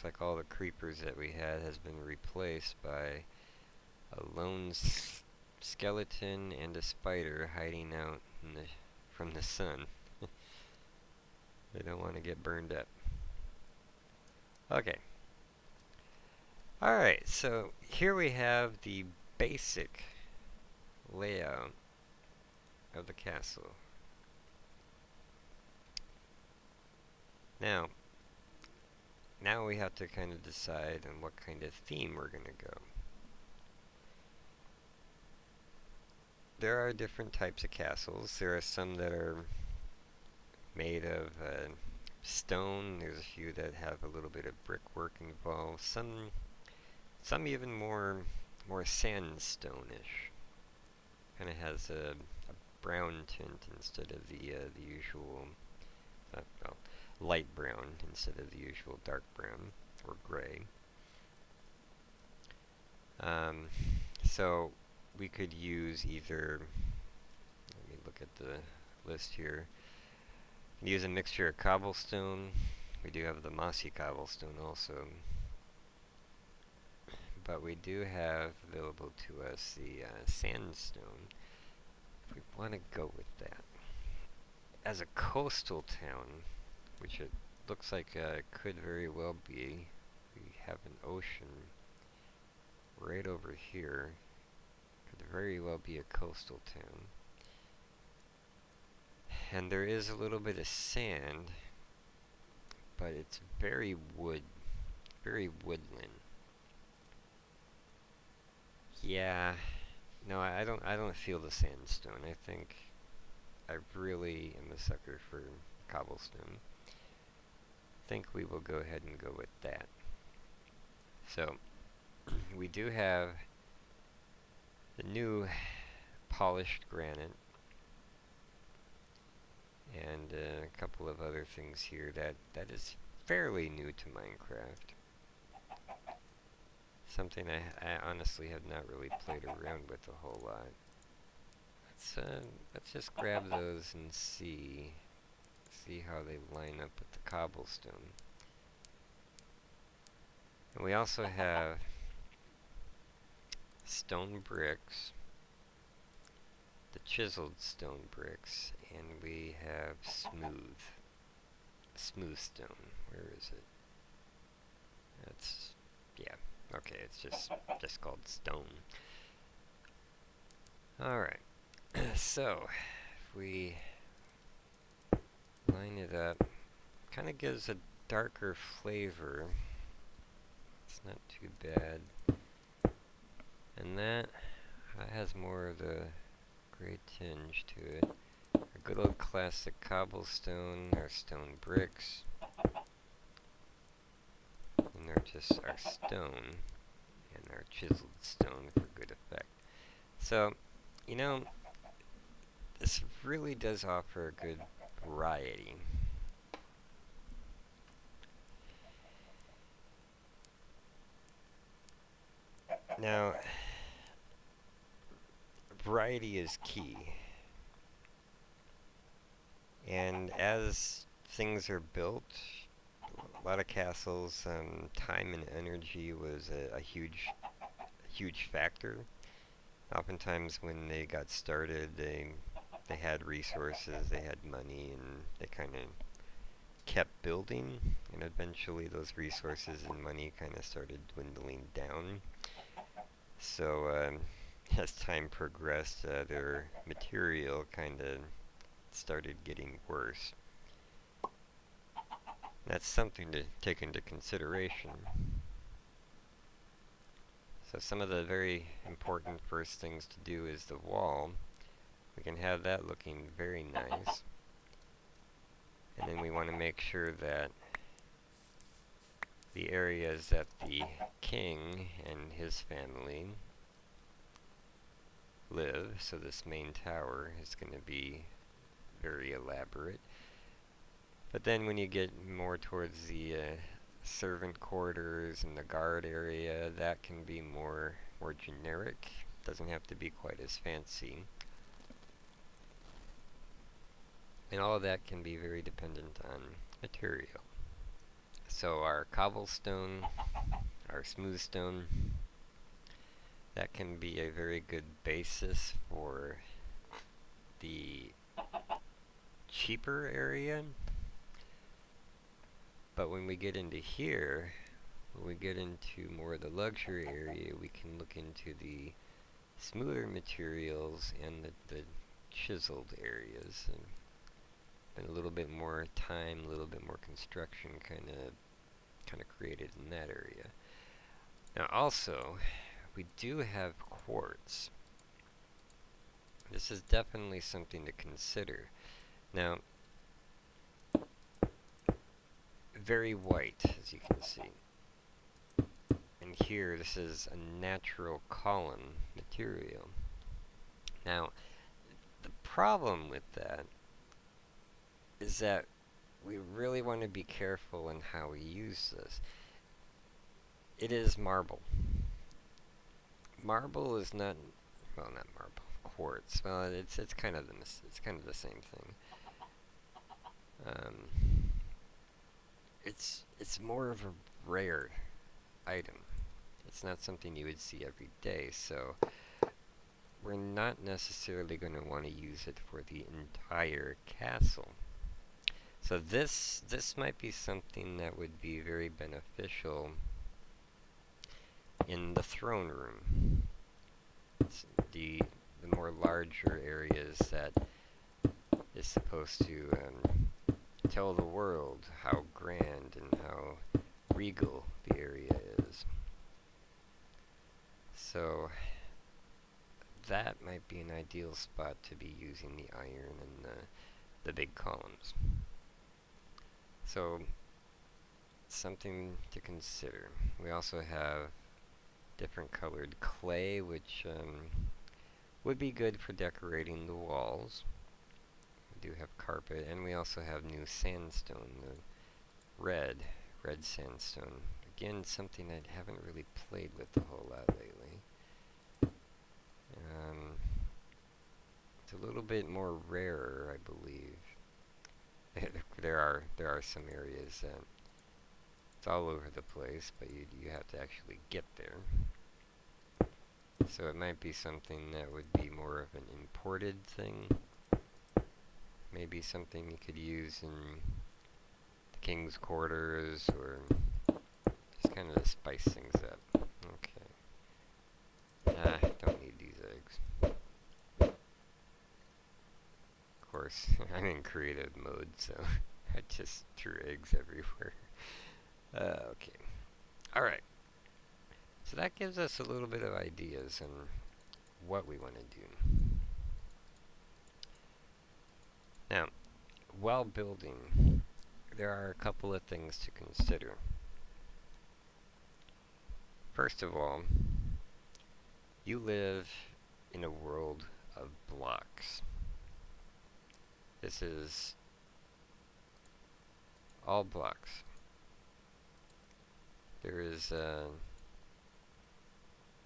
looks like all the creepers that we had has been replaced by a lone skeleton and a spider hiding out from the sun. They don't want to get burned up. Okay. Alright, so here we have the basic layout of the castle. Now we have to kind of decide on what kind of theme we're going to go. There are different types of castles. There are some that are made of stone. There's a few that have a little bit of brickwork involved. Some even more sandstone-ish. Kind of has a brown tint instead of the usual, well, light brown instead of the usual dark brown or gray. So we could use either, let me look at the list here, use a mixture of cobblestone. We do have the mossy cobblestone also, but we do have available to us the sandstone. We want to go with that. As a coastal town, which it looks like it could very well be, we have an ocean right over here. Could very well be a coastal town. And there is a little bit of sand, but it's very woodland. Yeah, no, I don't feel the sandstone. I think I really am a sucker for cobblestone. I think we will go ahead and go with that. So, we do have the new polished granite and a couple of other things here that is fairly new to Minecraft. Something I honestly have not really played around with a whole lot. Let's just grab those and see how they line up with the cobblestone. And we also have stone bricks, the chiseled stone bricks, and we have smooth stone. Where is it? That's, yeah, okay, it's just called stone. Alright, so if we line it up, kind of gives a darker flavor. It's not too bad. And that has more of the gray tinge to it. Our good old classic cobblestone, our stone bricks, and they're just our stone and our chiseled stone for good effect. So, you know, this really does offer a good variety. Now, variety is key. And as things are built, a lot of castles, time and energy was a huge factor. Oftentimes when they got started, they had resources, they had money, and they kind of kept building, and eventually those resources and money kind of started dwindling down. So as time progressed, their material kind of started getting worse. That's something to take into consideration. So some of the very important first things to do is the wall. We can have that looking very nice. And then we want to make sure that the areas that the king and his family live, so this main tower is going to be very elaborate. But then when you get more towards the servant quarters and the guard area, that can be more generic. Doesn't have to be quite as fancy. And all of that can be very dependent on material. So our cobblestone, our smooth stone, that can be a very good basis for the cheaper area. But when we get into here, when we get into more of the luxury area, we can look into the smoother materials and the chiseled areas. And a little bit more time, a little bit more construction kind of created in that area. Now also, we do have quartz. This is definitely something to consider. Now, very white, as you can see. And here, this is a natural column material. Now, the problem with that is that we really want to be careful in how we use this. It is marble. Marble is not, well, not marble, quartz. Well, it's kind of the same thing. It's more of a rare item. It's not something you would see every day, so we're not necessarily going to want to use it for the entire castle. So this might be something that would be very beneficial in the throne room. It's the more larger areas that is supposed to tell the world how grand and how regal the area is. So that might be an ideal spot to be using the iron and the big columns. So something to consider. We also have different colored clay, which would be good for decorating the walls. We do have carpet, and we also have new sandstone, the red sandstone. Again, something I haven't really played with a whole lot lately. It's a little bit more rare, I believe. there are some areas that it's all over the place, but you have to actually get there. So it might be something that would be more of an imported thing. Maybe something you could use in the king's quarters, or just kind of to spice things up. Okay. Don't need these eggs. Of course, I'm in creative mode, so I just threw eggs everywhere. Okay. Alright. So that gives us a little bit of ideas on what we want to do. Now, while building, there are a couple of things to consider. First of all, you live in a world of blocks. This is all blocks. There is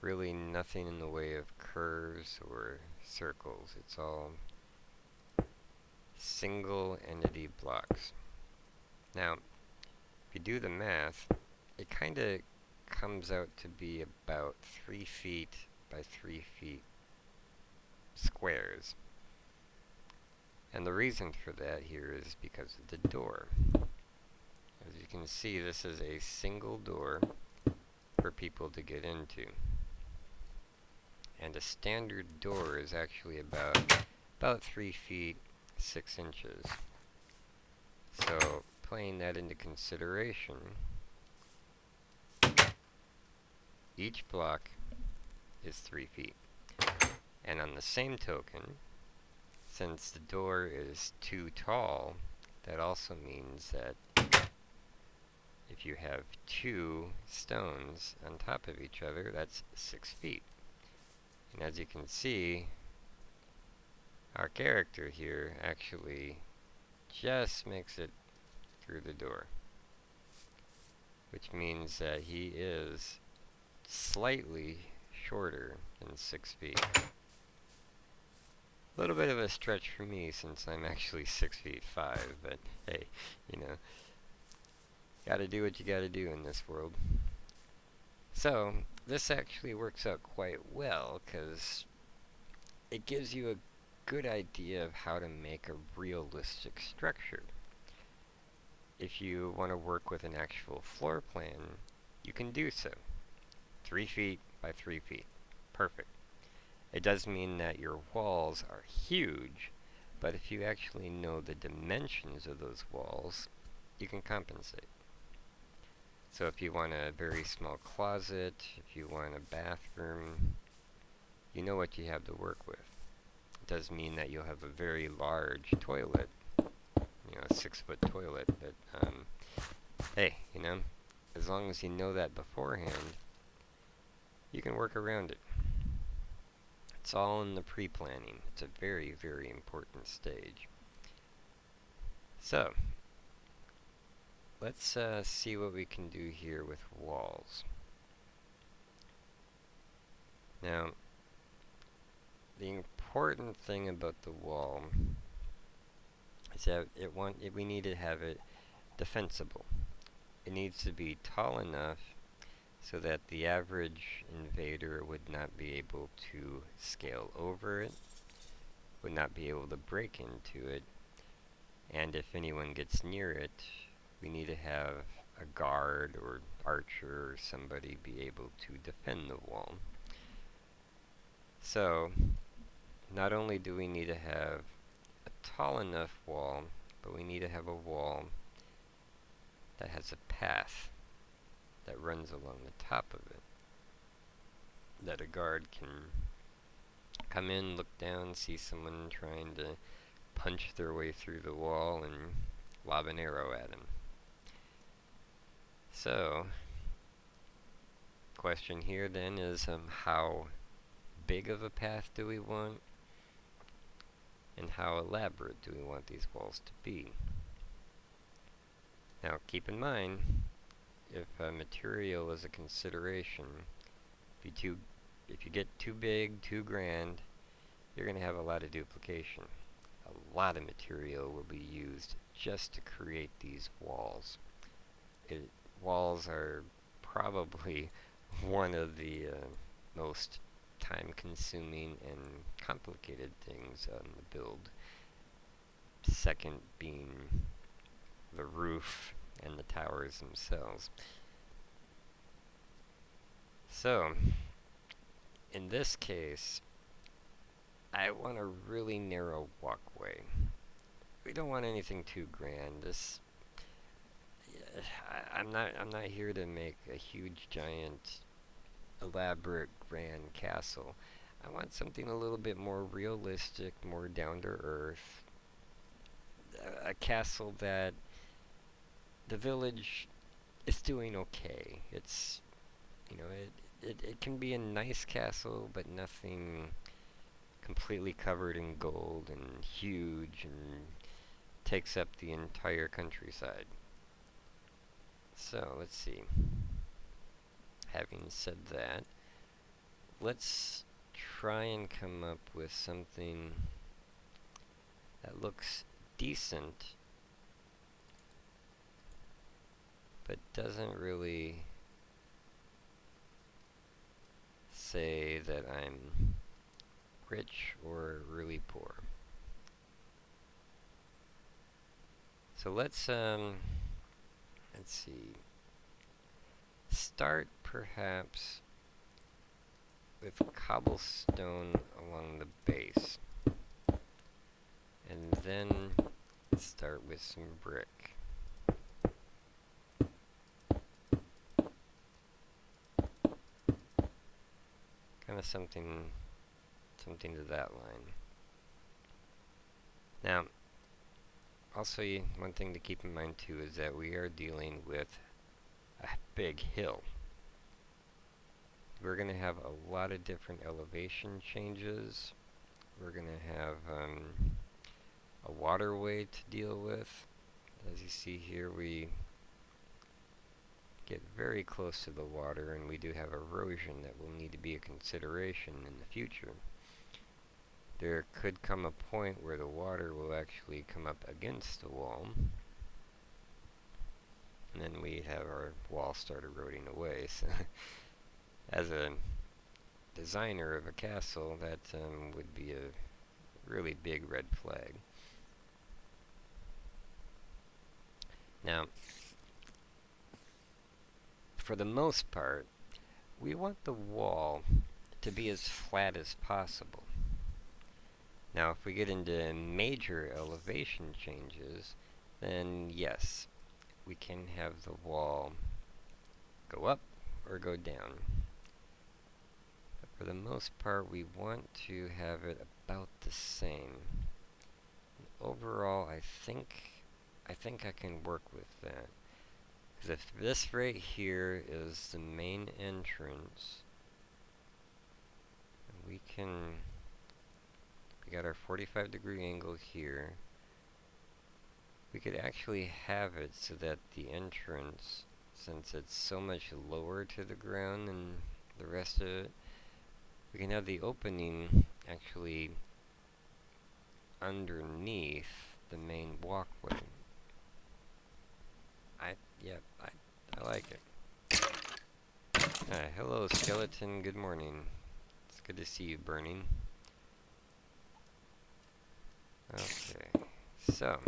really nothing in the way of curves or circles. It's all single entity blocks. Now, if you do the math, it kind of comes out to be about 3 feet by 3 feet squares. And the reason for that here is because of the door. As you can see, this is a single door for people to get into. And a standard door is actually about 3 feet 6 inches. So playing that into consideration, each block is 3 feet. And on the same token, since the door is too tall, that also means that if you have 2 stones on top of each other, that's 6 feet. And as you can see, our character here actually just makes it through the door, which means that he is slightly shorter than 6 feet. A little bit of a stretch for me since I'm actually 6 feet 5, but hey, you know. Gotta do what you gotta do in this world. So, this actually works out quite well, because it gives you a good idea of how to make a realistic structure. If you want to work with an actual floor plan, you can do so. 3 feet by 3 feet. Perfect. It does mean that your walls are huge, but if you actually know the dimensions of those walls, you can compensate. So if you want a very small closet, if you want a bathroom, you know what you have to work with. It does mean that you'll have a very large toilet, a 6-foot toilet, but hey, as long as you know that beforehand, you can work around it. It's all in the pre-planning. It's a very, very important stage. So, let's see what we can do here with walls. Now, the important thing about the wall is that we need to have it defensible. It needs to be tall enough so that the average invader would not be able to scale over it, would not be able to break into it, and if anyone gets near it, we need to have a guard or archer or somebody be able to defend the wall. So, not only do we need to have a tall enough wall, but we need to have a wall that has a path that runs along the top of it, that a guard can come in, look down, see someone trying to punch their way through the wall, and lob an arrow at him. So, question here then is how big of a path do we want, and how elaborate do we want these walls to be? Now keep in mind, if material is a consideration, if you get too big, too grand, you're going to have a lot of duplication. A lot of material will be used just to create these walls. Walls are probably one of the most time-consuming and complicated things on the build. Second being the roof and the towers themselves. So, in this case, I want a really narrow walkway. We don't want anything too grand. I'm not here to make a huge, giant, elaborate, grand castle. I want something a little bit more realistic, more down to earth. A castle that the village is doing okay. It's, it can be a nice castle, but nothing completely covered in gold and huge and takes up the entire countryside. So, let's see. Having said that, let's try and come up with something that looks decent, but doesn't really say that I'm rich or really poor. So let's see. Start perhaps with cobblestone along the base, and then start with some brick. Kind of something to that line. Now, also one thing to keep in mind too is that we are dealing with a big hill. We're going to have a lot of different elevation changes. We're going to have a waterway to deal with. As you see here, we get very close to the water, and we do have erosion that will need to be a consideration in the future. There could come a point where the water will actually come up against the wall. and then we have our wall start eroding away. So as a designer of a castle, that would be a really big red flag. Now, for the most part, we want the wall to be as flat as possible. Now, if we get into major elevation changes, then yes, we can have the wall go up or go down. But for the most part, we want to have it about the same. Overall, I think I can work with that. Because if this right here is the main entrance, we got our 45-degree angle here. We could actually have it so that the entrance, since it's so much lower to the ground than the rest of it, we can have the opening actually underneath the main walkway. I like it. Hi, hello skeleton, good morning. It's good to see you burning. Okay, so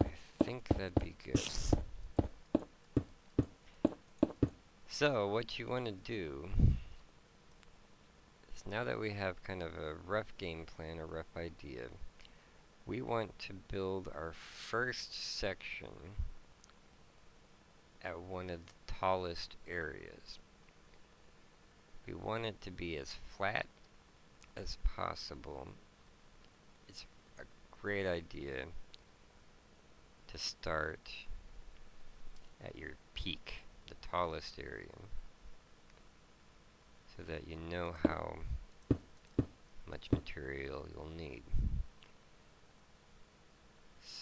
I think that'd be good. So what you want to do is, now that we have kind of a rough game plan, a rough idea, we want to build our first section at one of the tallest areas. We want it to be as flat as possible. It's a great idea to start at your peak, the tallest area, so that you know how much material you'll need.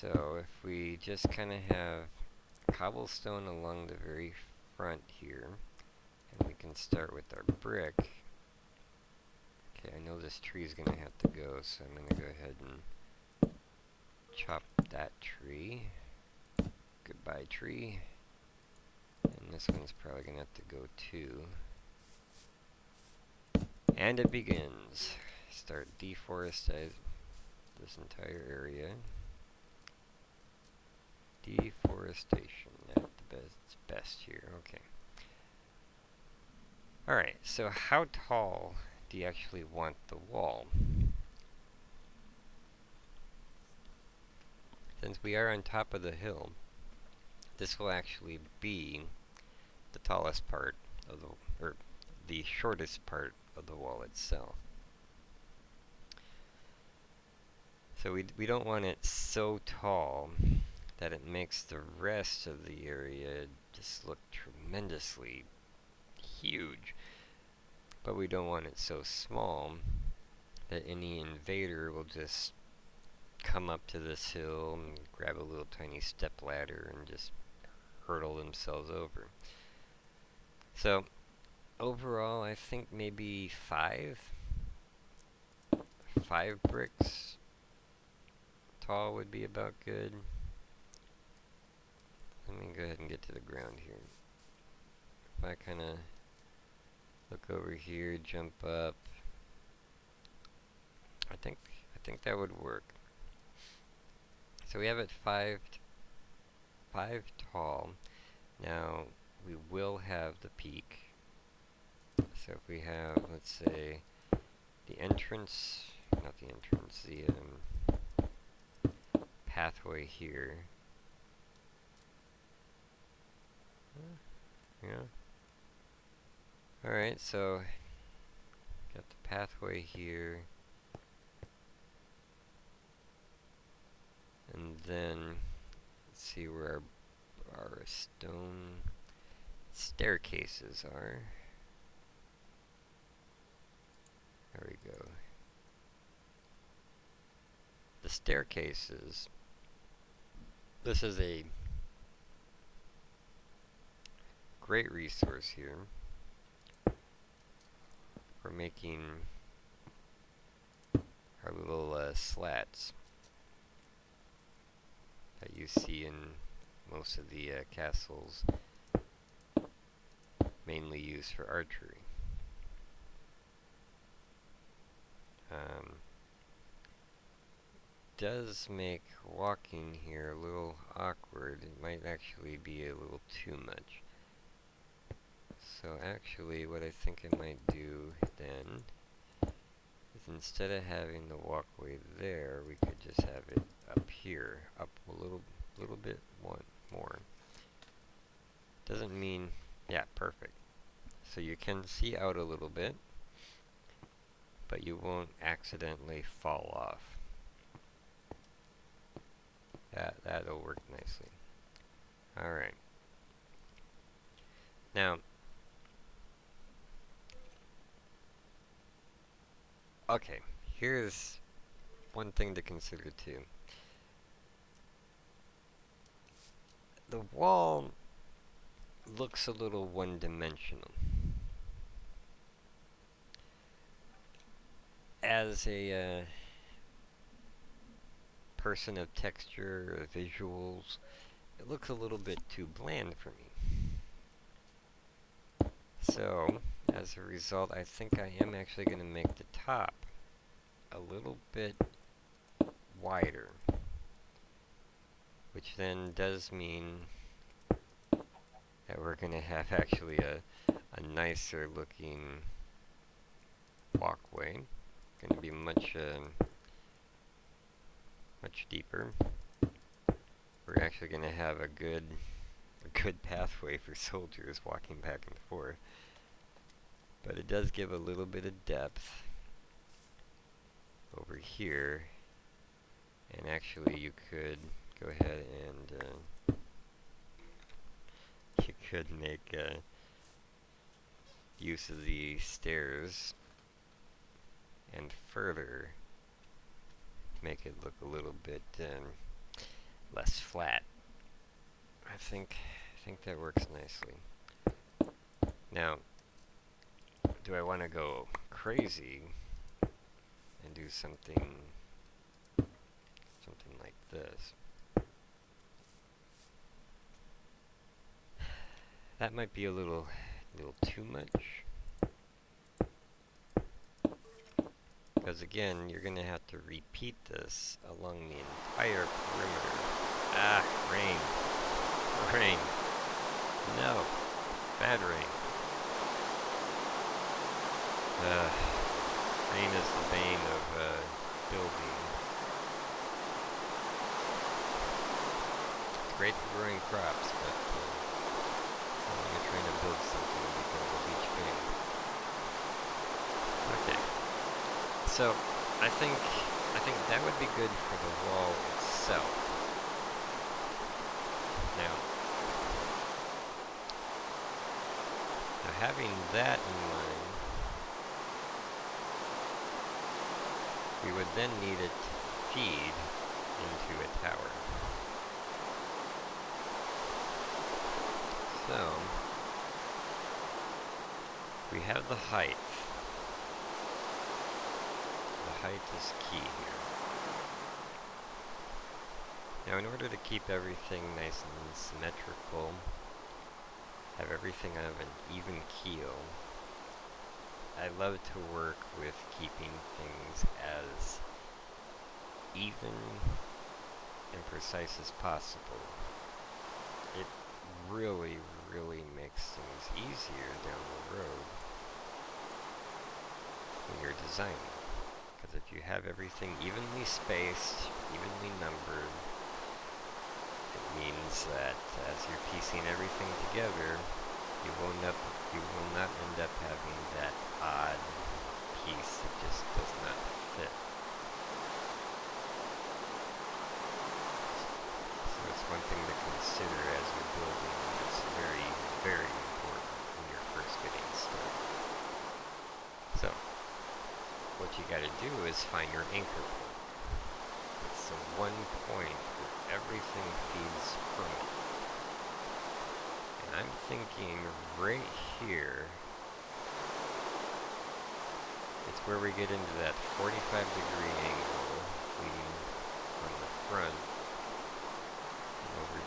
So if we just kind of have cobblestone along the very front here, and we can start with our brick. Okay, I know this tree is going to have to go, so I'm going to go ahead and chop that tree. Goodbye, tree. And this one's probably going to have to go too. And it begins. Start deforesting this entire area. Deforestation at the best here. Okay. Alright, so how tall do you actually want the wall? Since we are on top of the hill, this will actually be the tallest part of or the shortest part of the wall itself. So we don't want it so tall that it makes the rest of the area just look tremendously huge. But we don't want it so small that any invader will just come up to this hill and grab a little tiny step ladder and just hurdle themselves over. So overall, I think maybe five bricks tall would be about good. Let me go ahead and get to the ground here. If I kind of look over here, jump up, I think that would work. So we have it five tall. Now we will have the peak. So if we have, let's say, the entrance, not the entrance, the pathway here. Yeah. Alright, so got the pathway here. And then let's see where our stone staircases are. There we go. The staircases. This is a great resource here for making our little slats that you see in most of the castles mainly used for archery. Does make walking here a little awkward. It might actually be a little too much. So actually what I think I might do then is instead of having the walkway there, we could just have it up here, up a little bit more. Doesn't mean, yeah, perfect. So you can see out a little bit, but you won't accidentally fall off. That'll work nicely. Alright. Now, okay, here's one thing to consider too. The wall looks a little one-dimensional. As a person of texture or visuals, it looks a little bit too bland for me. So, as a result, I think I am actually going to make the top a little bit wider, which then does mean that we're going to have actually a nicer looking walkway. Going to be much deeper. We're actually going to have a good pathway for soldiers walking back and forth. But it does give a little bit of depth over here. And actually you could go ahead and you could make use of the stairs and further make it look a little bit less flat. I think that works nicely. Now, do I want to go crazy and do something like this? That might be a little too much. Because again, you're going to have to repeat this along the entire perimeter. Ah, rain. Rain. No. Bad rain. Rain is the bane of building. It's great for growing crops, but when you're trying to build something, it becomes a huge pain. Okay. So, I think that would be good for the wall itself. Now having that in mind, we would then need it to feed into a tower. So, we have the height. The height is key here. Now, in order to keep everything nice and symmetrical, have everything on an even keel, I love to work with keeping things as even and precise as possible. It really makes things easier down the road when you're designing. Because if you have everything evenly spaced, evenly numbered, it means that as you're piecing everything together, you will not end up having that odd piece that just does not fit. So it's one thing to consider as you're building. It's very important when you're first getting started. So, what you gotta do is find your anchor point. It's the one point where everything feeds from it. And I'm thinking right here, it's where we get into that 45-degree angle leading from the front and over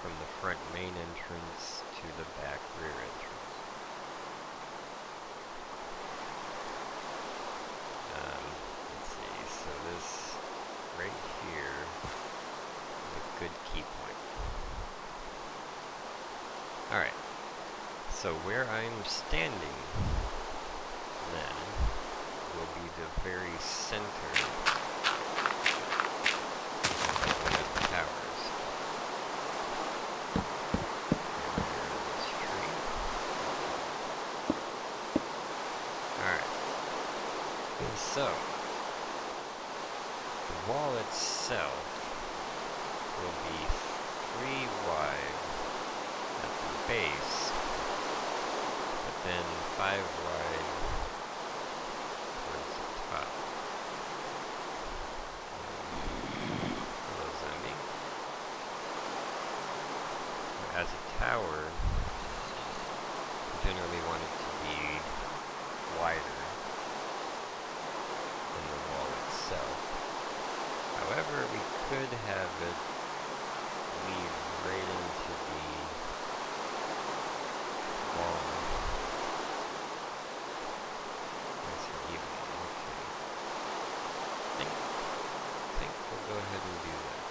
from the front main entrance to the back rear entrance. Let's see, so this right here is a good key point. Alright, so where I'm standing then will be the very center of one of the towers. Here in this tree. Alright, so the wall itself will be 3 wide at the base, but then 5 wide towards the top. Hello, zombie. As a tower, we generally want it to be wider than the wall itself. However, we could have it lead right into the wall. That's an even one, okay. I think we'll go ahead and do that.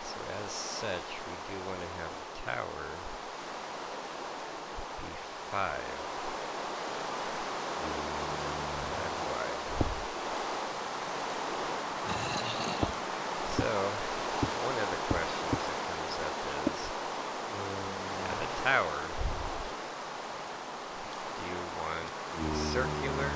So as such, we do want to have the tower be 5 wide. So, one of the questions that comes up is, at a tower, do you want circular